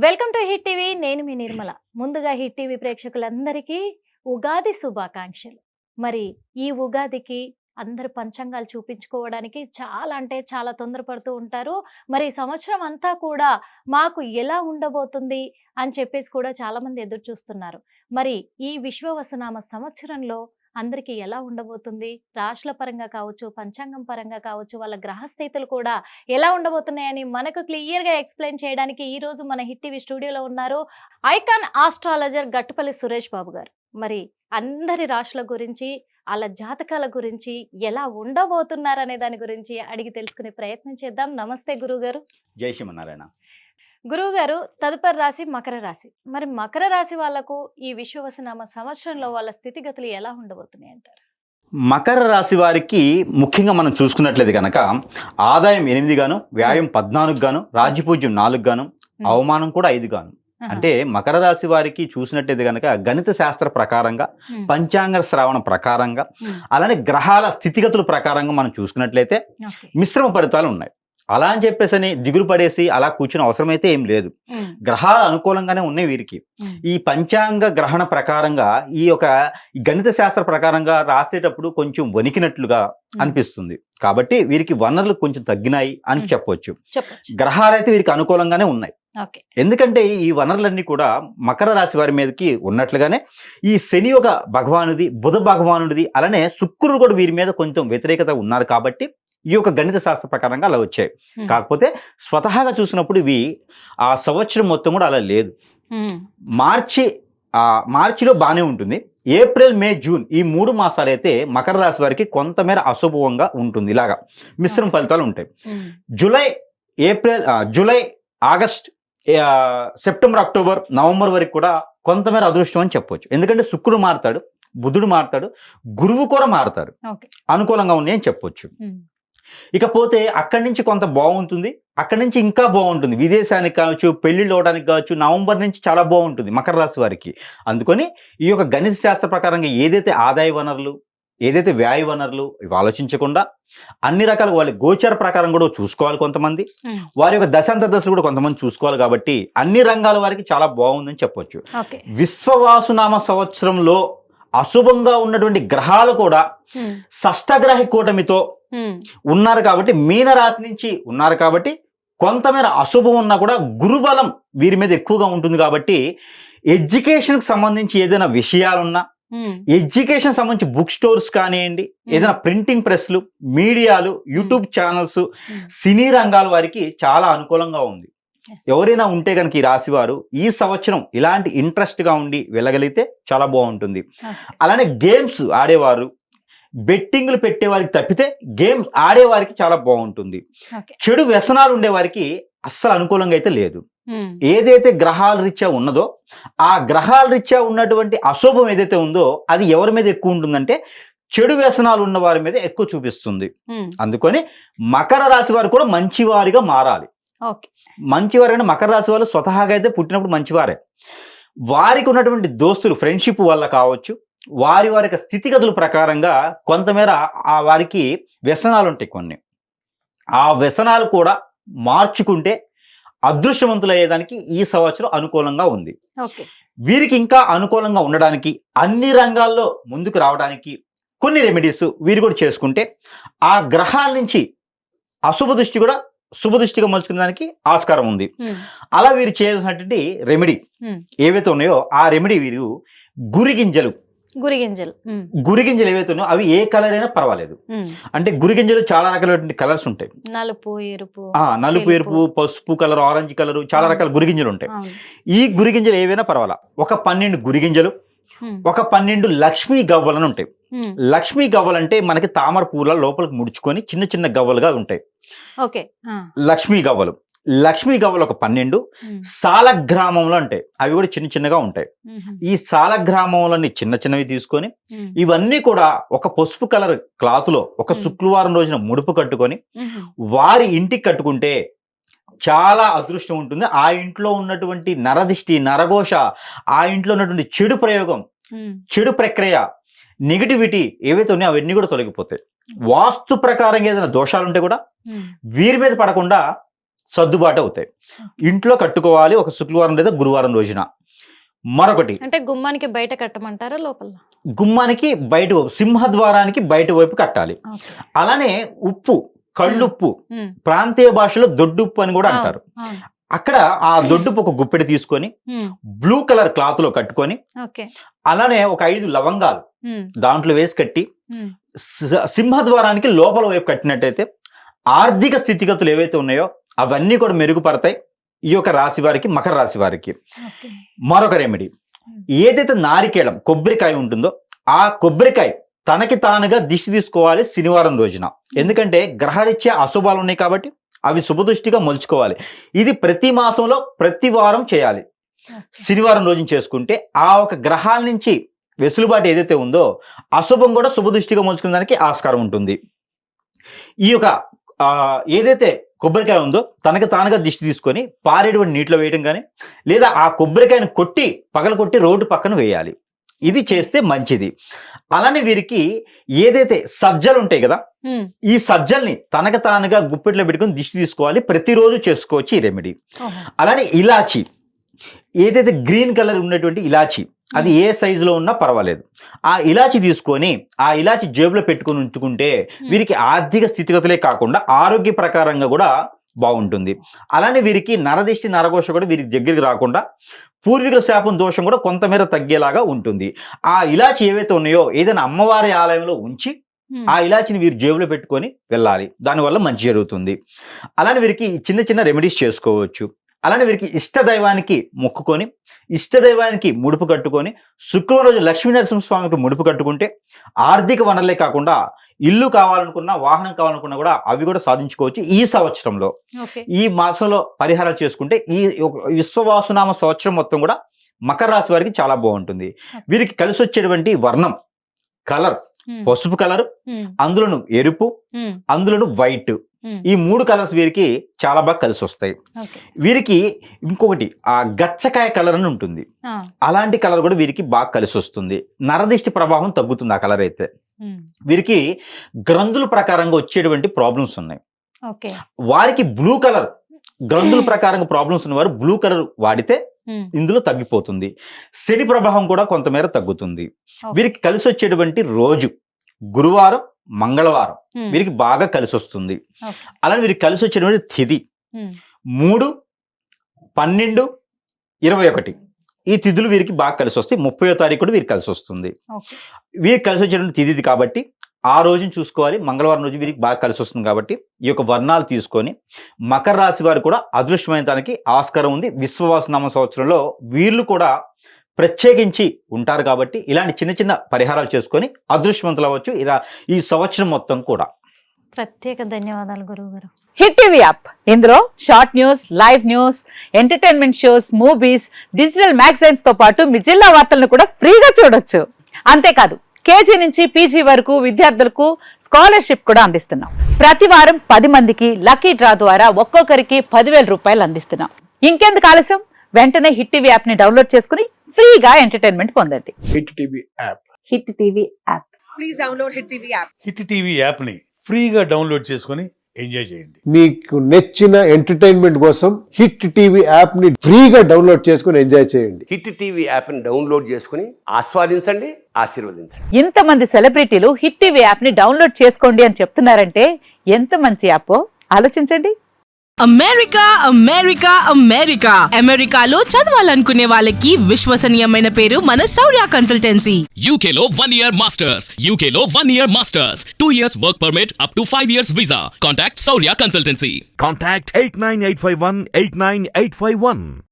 Welcome to hit TV. నేను మీ నిర్మల. ముందుగా hit TV ప్రేక్షకులందరికీ ఉగాది శుభాకాంక్షలు. మరి ఈ ఉగాదికి అందరు పంచాంగాలు చూపించుకోవడానికి చాలా అంటే చాలా తొందరపడుతూ ఉంటారు. మరి ఈ సంవత్సరం అంతా కూడా మాకు ఎలా ఉండబోతుంది అని చెప్పేసి కూడా చాలామంది ఎదురు చూస్తున్నారు. మరి ఈ విశ్వవసునామ సంవత్సరంలో అందరికీ ఎలా ఉండబోతుంది? రాశుల పరంగా కావచ్చు, పంచాంగం పరంగా కావచ్చు, వాళ్ళ గ్రహస్థితులు కూడా ఎలా ఉండబోతున్నాయని మనకు క్లియర్‌గా ఎక్స్‌ప్లెయిన్ చేయడానికి ఈరోజు మన హిట్ టీవీ స్టూడియోలో ఉన్నారు ఐకాన్ ఆస్ట్రాలజర్ గట్టుపల్లి సురేష్ బాబు గారు. మరి అందరి రాశుల గురించి, ఆళ్ళ జాతకాల గురించి, ఎలా ఉండబోతున్నారనే దాని గురించి అడిగి తెలుసుకునే ప్రయత్నం చేద్దాం. నమస్తే గురువుగారు. జై శ్రీమన్నారాయణ. గురువుగారు, తదుపరి రాశి మకర రాశి. మరి మకర రాశి వాళ్ళకు ఈ విశ్వవసునామ సంవత్సరంలో వాళ్ళ స్థితిగతులు ఎలా ఉండబోతున్నాయి అంటారు? మకర రాశి వారికి ముఖ్యంగా మనం చూసుకున్నట్లయితే కనుక ఆదాయం 8 గాను, వ్యాయం 14 గాను, రాజ్యపూజ్యం 4 గాను, అవమానం కూడా 5 గాను. అంటే మకర రాశి వారికి చూసినట్టయితే కనుక గణిత శాస్త్ర ప్రకారంగా, పంచాంగ శ్రావణ ప్రకారంగా, అలానే గ్రహాల స్థితిగతుల ప్రకారంగా మనం చూసుకున్నట్లయితే మిశ్రమ ఫలితాలు ఉన్నాయి. అలా అని చెప్పేసి దిగులు పడేసి అలా కూర్చుని అవసరం అయితే ఏం లేదు. గ్రహాలు అనుకూలంగానే ఉన్నాయి వీరికి. ఈ పంచాంగ గ్రహణ ప్రకారంగా ఈ యొక్క గణిత శాస్త్ర ప్రకారంగా రాసేటప్పుడు కొంచెం వణికినట్లుగా అనిపిస్తుంది. కాబట్టి వీరికి వనరులు కొంచెం తగ్గినాయి అని చెప్పవచ్చు. గ్రహాలు అయితే వీరికి అనుకూలంగానే ఉన్నాయి. ఎందుకంటే ఈ వనరులన్నీ కూడా మకర రాశి వారి మీదకి ఉన్నట్లుగానే ఈ శని యొక్క భగవానుడి, బుధ భగవానుడిది, అలానే శుక్రుడు కూడా వీరి మీద కొంచెం వ్యతిరేకత ఉన్నారు. కాబట్టి ఈ యొక్క గణిత శాస్త్ర ప్రకారంగా అలా వచ్చాయి. కాకపోతే స్వతహాగా చూసినప్పుడు ఇవి ఆ సంవత్సరం మొత్తం కూడా అలా లేదు. మార్చిలో బాగానే ఉంటుంది. ఏప్రిల్, మే, జూన్ ఈ 3 మాసాలు అయితే మకర రాశి వారికి కొంతమేర అశుభంగా ఉంటుంది. ఇలాగా మిశ్రమ ఫలితాలు ఉంటాయి. July, August, September, October, November వరకు కూడా కొంతమేర అదృష్టం అని చెప్పవచ్చు. ఎందుకంటే శుక్రుడు మారుతాడు, బుధుడు మారుతాడు, గురువు కూడా మారుతాడు. అనుకూలంగా ఉన్నాయి అని చెప్పొచ్చు. ఇకపోతే అక్కడి నుంచి కొంత బాగుంటుంది, అక్కడి నుంచి ఇంకా బాగుంటుంది. విదేశానికి కావచ్చు, పెళ్లిళ్ళు అవడానికి కావచ్చు, నవంబర్ నుంచి చాలా బాగుంటుంది మకర రాశి వారికి. అందుకని ఈ యొక్క గణిత శాస్త్ర ప్రకారంగా ఏదైతే ఆదాయ వనరులు, ఏదైతే వ్యయ వనరులు ఇవి ఆలోచించకుండా అన్ని రకాల వాళ్ళ గోచర ప్రకారం కూడా చూసుకోవాలి. కొంతమంది వారి యొక్క దశాంతర కూడా కొంతమంది చూసుకోవాలి. కాబట్టి అన్ని రంగాల వారికి చాలా బాగుందని చెప్పొచ్చు. విశ్వవాసునామ సంవత్సరంలో అశుభంగా ఉన్నటువంటి గ్రహాలు కూడా షష్టగ్రహ కూటమితో ఉన్నారు. కాబట్టి మీనరాశి నుంచి ఉన్నారు. కాబట్టి కొంతమేర అశుభం ఉన్నా కూడా గురుబలం వీరి మీద ఎక్కువగా ఉంటుంది. కాబట్టి ఎడ్యుకేషన్కి సంబంధించి ఏదైనా విషయాలున్నా, ఎడ్యుకేషన్ సంబంధించి బుక్ స్టోర్స్ కానివ్వండి, ఏదైనా ప్రింటింగ్ ప్రెస్లు, మీడియాలు, యూట్యూబ్ ఛానల్స్, సినీ రంగాల వారికి చాలా అనుకూలంగా ఉంది. ఎవరైనా ఉంటే కనుక ఈ రాశి వారు ఈ సంవత్సరం ఇలాంటి ఇంట్రెస్ట్గా ఉండి వెళ్ళగలిగితే చాలా బాగుంటుంది. అలానే గేమ్స్ ఆడేవారు, బెట్టింగ్లు పెట్టేవారికి తప్పితే గేమ్స్ ఆడేవారికి చాలా బాగుంటుంది. చెడు వ్యసనాలు ఉండేవారికి అస్సలు అనుకూలంగా అయితే లేదు. ఏదైతే గ్రహాల రీత్యా ఉన్నదో ఆ గ్రహాల రీత్యా ఉన్నటువంటి అశుభం ఏదైతే ఉందో అది ఎవరి మీద ఎక్కువ ఉంటుందంటే చెడు వ్యసనాలు ఉన్న వారి మీద ఎక్కువ చూపిస్తుంది. అందుకని మకర రాశి వారు కూడా మంచివారిగా మారాలి. మంచివారు అంటే మకర రాశి వాళ్ళు స్వతహాగా అయితే పుట్టినప్పుడు మంచివారే. వారికి ఉన్నటువంటి దోస్తులు, ఫ్రెండ్షిప్ వల్ల కావచ్చు, వారి యొక్క స్థితిగతుల ప్రకారంగా కొంతమేర ఆ వారికి వ్యసనాలు ఉంటాయి. కొన్ని ఆ వ్యసనాలు కూడా మార్చుకుంటే అదృష్టవంతులు అయ్యేదానికి ఈ సంవత్సరం అనుకూలంగా ఉంది. వీరికి ఇంకా అనుకూలంగా ఉండడానికి, అన్ని రంగాల్లో ముందుకు రావడానికి కొన్ని రెమెడీస్ వీరు కూడా చేసుకుంటే ఆ గ్రహాల నుంచి అశుభ దృష్టి కూడా శుభ దృష్టిగా మలుచుకునేదానికి ఆస్కారం ఉంది. అలా వీరు చేయాల్సినటువంటి రెమెడీ ఏవైతే ఉన్నాయో ఆ రెమెడీ వీరు గురిగింజలు ఏవైతే ఉన్నాయో అవి ఏ కలర్ అయినా పర్వాలేదు. అంటే గురిగింజలు చాలా రకాలైనటువంటి కలర్స్ ఉంటాయి. నలుపు, ఎరుపు, పసుపు కలర్, ఆరెంజ్ కలర్, చాలా రకాల గురిగింజలు ఉంటాయి. ఈ గురిగింజలు ఏవైనా పర్వాలా. ఒక 12 గురిగింజలు, ఒక 12 లక్ష్మీ గవ్వలను ఉంటాయి. లక్ష్మీ గవ్వలు అంటే మనకి తామర పూల లోపలికి ముడుచుకొని చిన్న చిన్న గవ్వలుగా ఉంటాయి. లక్ష్మీ గవ్వలు ఒక 12 సాలగ్రామంలో ఉంటాయి. అవి కూడా చిన్న చిన్నగా ఉంటాయి. ఈ సాలగ్రామంలోని చిన్న చిన్నవి తీసుకొని ఇవన్నీ కూడా ఒక పసుపు కలర్ క్లాత్ లో ఒక శుక్రవారం రోజున ముడుపు కట్టుకొని వారి ఇంటికి కట్టుకుంటే చాలా అదృష్టం ఉంటుంది. ఆ ఇంట్లో ఉన్నటువంటి నరదిష్టి, నరఘోష, ఆ ఇంట్లో ఉన్నటువంటి చెడు ప్రయోగం, చెడు ప్రక్రియ, నెగిటివిటీ ఏవైతే ఉన్నాయో అవన్నీ కూడా తొలగిపోతాయి. వాస్తు ప్రకారంగా ఏదైనా దోషాలు ఉంటే కూడా వీరి మీద పడకుండా సర్దుబాటు అవుతాయి. ఇంట్లో కట్టుకోవాలి ఒక శుక్రవారం లేదా గురువారం రోజున. మరొకటి అంటే గుమ్మానికి బయట కట్టమంటారా లోపల? గుమ్మానికి బయట వైపు, సింహద్వారానికి బయట వైపు కట్టాలి. ఓకే. అలానే ఉప్పు, కళ్ళుప్పు, ఉమ్. ప్రాంతీయ భాషలో దొడ్డుప్పు అని కూడా అంటారు. అవును. అక్కడ ఆ దొడ్డుప్పు ఒక గుప్పెడు తీసుకొని ఉమ్. బ్లూ కలర్ క్లాత్ లో కట్టుకొని, ఓకే. అలానే ఒక 5 లవంగాలు ఉమ్. దాంట్లో వేసి కట్టి ఉమ్. సింహద్వారానికి లోపల వైపు కట్టినట్టయితే ఆర్థిక స్థితిగతులు ఏవైతే ఉన్నాయో అవన్నీ కూడా మెరుగుపడతాయి ఈ యొక్క రాశి వారికి, మకర రాశి వారికి. ఓకే. మరొక రెమెడీ, ఏదైతే నారికేళం కొబ్బరికాయ ఉంటుందో ఆ కొబ్బరికాయ తనకి తానుగా దిష్టి తీసుకోవాలి శనివారం రోజున. ఎందుకంటే గ్రహరీత్యా అశుభాలు ఉన్నాయి కాబట్టి అవి శుభదృష్టిగా మలుచుకోవాలి. ఇది ప్రతి మాసంలో ప్రతి వారం చేయాలి. శనివారం రోజున చేసుకుంటే ఆ ఒక గ్రహాల నుంచి వెసులుబాటు ఏదైతే ఉందో అశుభం కూడా శుభదృష్టిగా మలుచుకునే దానికి ఆస్కారం ఉంటుంది. ఈ యొక్క ఏదైతే కొబ్బరికాయ ఉందో తనకు తానుగా దిష్టి తీసుకొని పారేటువంటి నీటిలో వేయడం కానీ, లేదా ఆ కొబ్బరికాయను కొట్టి పగలగొట్టి రోడ్డు పక్కన వేయాలి. ఇది చేస్తే మంచిది. అలానే వీరికి ఏదైతే సజ్జలు ఉంటాయి కదా, ఈ సజ్జల్ని తనకు తానుగా గుప్పెట్లో పెట్టుకుని దిష్టి తీసుకోవాలి. ప్రతిరోజు చేసుకోవచ్చు ఈ రెమెడీ. అలానే ఇలాచి, ఏదైతే గ్రీన్ కలర్ ఉన్నటువంటి ఇలాచి, అది ఏ సైజులో ఉన్నా పర్వాలేదు. ఆ ఇలాచి తీసుకొని ఆ ఇలాచి జేబులో పెట్టుకుని ఉంచుకుంటే వీరికి ఆర్థిక స్థితిగతులే కాకుండా ఆరోగ్య ప్రకారంగా కూడా బాగుంటుంది. అలానే వీరికి నరదిష్టి, నరఘోష కూడా వీరికి దగ్గరికి రాకుండా పూర్వీకుల శాపం దోషం కూడా కొంతమేర తగ్గేలాగా ఉంటుంది. ఆ ఇలాచి ఏవైతే ఉన్నాయో ఏదైనా అమ్మవారి ఆలయంలో ఉంచి ఆ ఇలాచిని వీరు జేబులో పెట్టుకొని వెళ్ళాలి. దానివల్ల మంచి జరుగుతుంది. అలానే వీరికి చిన్న చిన్న రెమెడీస్ చేసుకోవచ్చు. అలానే వీరికి ఇష్టదైవానికి మొక్కుకొని, ఇష్టదైవానికి ముడుపు కట్టుకొని, శుక్రవారం రోజు లక్ష్మీ నరసింహస్వామికి ముడుపు కట్టుకుంటే ఆర్థిక వనరులే కాకుండా ఇల్లు కావాలనుకున్నా, వాహనం కావాలనుకున్నా కూడా అవి కూడా సాధించుకోవచ్చు ఈ సంవత్సరంలో. ఈ మాసంలో పరిహారాలు చేసుకుంటే ఈ విశ్వవాసునామ సంవత్సరం మొత్తం కూడా మకర రాశి వారికి చాలా బాగుంటుంది. వీరికి కలిసి వచ్చేటువంటి వర్ణం, కలర్ పసుపు కలర్, అందులోను ఎరుపు, అందులోను వైట్, ఈ 3 కలర్స్ వీరికి చాలా బాగా కలిసి వస్తాయి. వీరికి ఇంకొకటి ఆ గచ్చకాయ కలర్ అని ఉంటుంది, అలాంటి కలర్ కూడా వీరికి బాగా కలిసి వస్తుంది. నరదిష్టి ప్రభావం తగ్గుతుంది ఆ కలర్ అయితే. వీరికి గ్రంథుల ప్రకారంగా వచ్చేటువంటి ప్రాబ్లమ్స్ ఉన్నాయి. వారికి బ్లూ కలర్ గ్రంథుల ప్రకారంగా ప్రాబ్లమ్స్ ఉన్నవారు బ్లూ కలర్ వాడితే ఇందులో తగ్గిపోతుంది. శని ప్రభావం కూడా కొంతమేర తగ్గుతుంది. వీరికి కలిసి వచ్చేటువంటి రోజు గురువారం, మంగళవారం వీరికి బాగా కలిసి వస్తుంది. అలానే వీరికి కలిసి వచ్చేటువంటి తిథి 3, 12, 21 ఈ తిథులు వీరికి బాగా కలిసి వస్తాయి. 30వ తారీఖు కూడా వీరికి కలిసి వస్తుంది. వీరికి కలిసి వచ్చేటువంటి తిథి కాబట్టి ఆ రోజుని చూసుకోవాలి. మంగళవారం రోజు వీరికి బాగా కలిసి వస్తుంది కాబట్టి ఈ యొక్క వర్ణాలు తీసుకొని మకర రాశి వారు కూడా అదృష్టమైన దానికి ఆస్కారం ఉంది. విశ్వవాసునామ సంవత్సరంలో వీళ్ళు కూడా ప్రత్యేకించి ఉంటారు కాబట్టి ఇలాంటి చిన్న చిన్న పరిహారాలు చేసుకొని అదృష్టవంతులు అవ్వచ్చు ఇలా ఈ సంవత్సరం మొత్తం కూడా. ప్రత్యేక ధన్యవాదాలు గురువు గారు. హిట్ టీవీ యాప్, ఇందులో short news, live news, entertainment shows, movies, digital magazines తో పాటు మీ జిల్లా వార్తలను కూడా ఫ్రీగా చూడొచ్చు. అంతేకాదు కేజీ నుంచి పీజీ వరకు విద్యార్థులకు స్కాలర్షిప్ కూడా అందిస్తున్నాం. ప్రతి వారం 10 మందికి లక్కీ డ్రా ద్వారా ఒక్కొక్కరికి 10,000 రూపాయలు అందిస్తున్నాం. ఇంకెందుకు ఆలస్యం, వెంటనే హిట్ టీవీ యాప్ ని డౌన్లోడ్ చేసుకుని ఫ్రీగా ఎంటర్టైన్మెంట్ పొందండి. Hit TV app. Hit TV app. Please download hit TV app. Hit TV app ని ఫ్రీగా డౌన్లోడ్ చేసుకొని ఎంజాయ్ చేయండి. మీకు నచ్చిన ఎంటర్టైన్మెంట్ కోసం హిట్ టీవీ యాప్ ని ఫ్రీగా డౌన్లోడ్ చేసుకొని ఎంజాయ్ చేయండి. హిట్ టీవీ యాప్ ని డౌన్లోడ్ చేసుకుని ఆస్వాదించండి, ఆశీర్వదించండి. ఇంతమంది సెలబ్రిటీలు హిట్ టీవీ యాప్ ని డౌన్లోడ్ చేసుకోండి అని చెప్తున్నారంటే ఎంత మంచి యాప్ ఆలోచించండి. అమెరికా అమెరికా అమెరికా అమెరికాలో చదవాలనుకునే వాళ్ళకి విశ్వసనీయమైన పేరు మన శౌర్య కన్సల్టెన్సీ. UK లో 1 year masters. UK లో 1 year masters. 2 years work permit up to 5 years visa. Contact Saurya Consultancy. Contact 89851 89851.